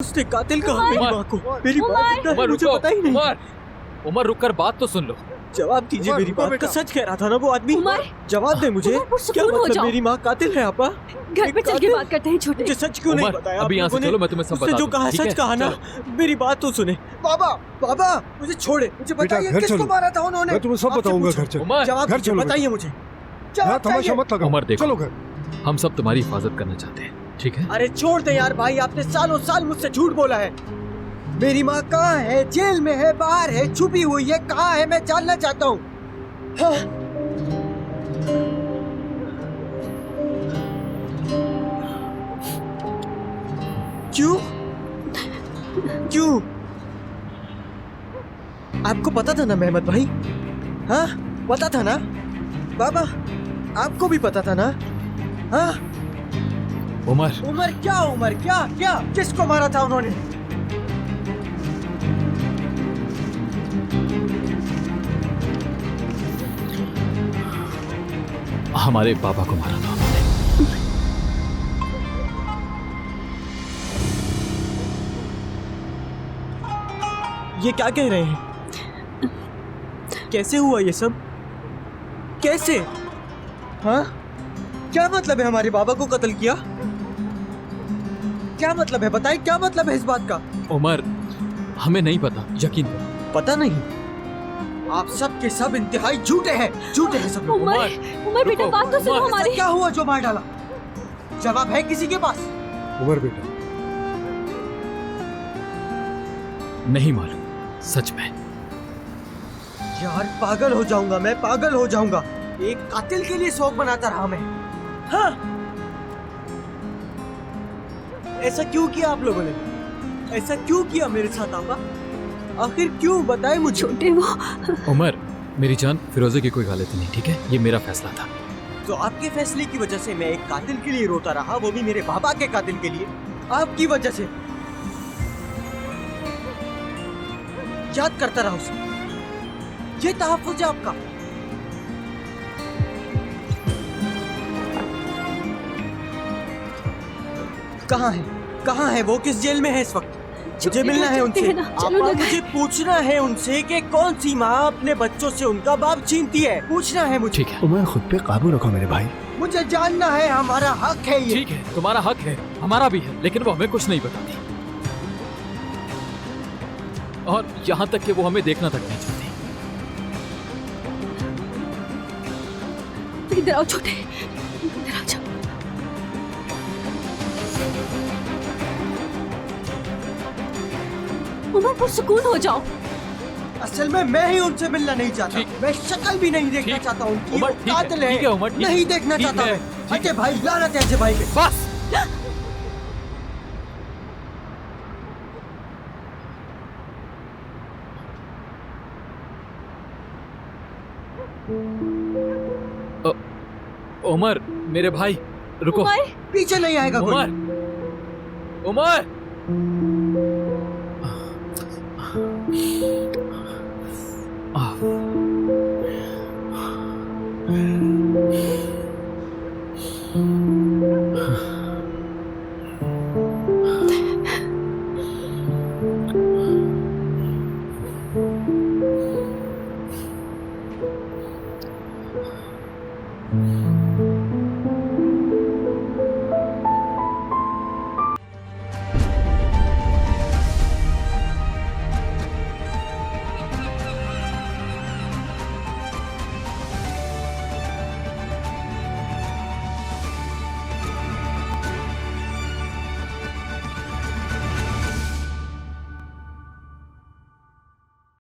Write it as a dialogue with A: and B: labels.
A: उसने कातिल कहा मेरी माँ को। मेरी माँ जिंदा है, मुझे पता ही नहीं।
B: उमर रुक कर बात तो सुन लो।
A: जवाब दीजिए, मेरी बात का सच कह रहा था ना वो आदमी। जवाब दे मुझे, क्या मतलब मेरी माँ कातिल है? आपा
C: घर पे चल के बात करते हैं छोटे।
A: मुझे सच क्यों नहीं बताया?
B: अभी यहाँ से चलो, मैं तुम्हें सब बता
A: जो
B: दूंगा,
A: कहा
B: ठीक
A: सच
B: है?
A: कहा ना। मेरी बात तो सुने। बाबा बाबा मुझे छोड़े, मुझे बताइए किसको मारा था उन्होंने?
D: मैं तुम्हें सब बताऊंगा। घर चलो,
A: जवाब
D: घर चलो,
A: बताइए मुझे।
D: यहाँ तमाशा मत लगाओ।
B: उमर देखो,
D: चलो घर।
B: हम सब तुम्हारी हिफाजत करना चाहते हैं, ठीक है?
A: अरे छोड़ दे यार भाई, आपने सालों साल मुझसे झूठ बोला है। मेरी माँ कहाँ है? जेल में है, बाहर है, छुपी हुई है, कहाँ है? मैं जानना चाहता हूँ। हाँ। क्यों? क्यों? आपको पता था ना मेहमद भाई? हाँ, पता था ना? बाबा, आपको भी पता था ना? हाँ?
B: उमर,
A: उमर क्या? उमर क्या? क्या? किसको मारा था उन्होंने?
B: हमारे पापा को मारा था उन्होंने।
A: ये क्या कह रहे हैं? कैसे हुआ ये सब? कैसे? हाँ? क्या मतलब है हमारे बाबा को कत्ल किया? क्या मतलब है? बताइए, क्या मतलब है इस बात का?
B: उमर, हमें नहीं पता, यकीन करो।
A: पता नहीं? आप सब के सब इंतहाई झूठे हैं, झूठे हैं सब लोग।
C: उमर बेटा बात तो सुनो
A: ऐसा
C: हमारी।
A: क्या हुआ जो मार डाला? जवाब है किसी के पास?
D: उमर बेटा,
B: नहीं मालूम, सच में।
A: यार पागल हो जाऊंगा मैं, पागल हो जाऊंगा। एक कातिल के लिए शौक बनाता रहा मैं। हाँ? ऐसा क्यों किया आप लोगों ने? ऐसा क्यों किया मेरे साथ आपा? आखिर क्यों? बताए मुझे।
C: छोटे वो
B: उमर, मेरी जान, फिरोजे की कोई गलती नहीं, ठीक है? ये मेरा फैसला था।
A: तो आपके फैसले की वजह से मैं एक कातिल के लिए रोता रहा, वो भी मेरे बाबा के कातिल के लिए, आपकी वजह से। याद करता रहा उसे। ये तहफ्फुज़ है आपका। कहाँ है? कहाँ है वो? किस जेल में है इस वक्त? मुझे मिलना है उनसे। आपा, मुझे पूछना है उनसे कि कौन सी माँ अपने बच्चों से उनका बाप छीनती है। पूछना है मुझे।
B: ठीक है,
D: उमर खुद पे काबू रखो मेरे भाई।
A: मुझे जानना है, हमारा हक है ये।
B: ठीक है, तुम्हारा हक है, हमारा भी है, लेकिन वो हमें कुछ नहीं बताती। और यहाँ तक कि वो हमें देखना तक नहीं चाहती।
C: इधर आओ छोटे, इधर आ जाओ। उमर पुरसुकून हो जाओ।
A: असल में मैं ही उनसे मिलना नहीं चाहता। मैं शक्ल भी नहीं देखना
B: ठीक।
A: चाहता उनकी।
B: उमर,
A: वो
B: ठीक है,
A: कातिल है।
B: ठीक है, उमर, ठीक
A: नहीं
B: है,
A: देखना
B: ठीक
A: चाहता
B: है,
A: मैं।
B: ठीक है।
A: अजय भाई, लानत है अजय भाई पे।
B: बस। उमर, मेरे भाई, रुको।
C: उमर
A: पीछे नहीं आएगा कोई।
B: उमर, उमर।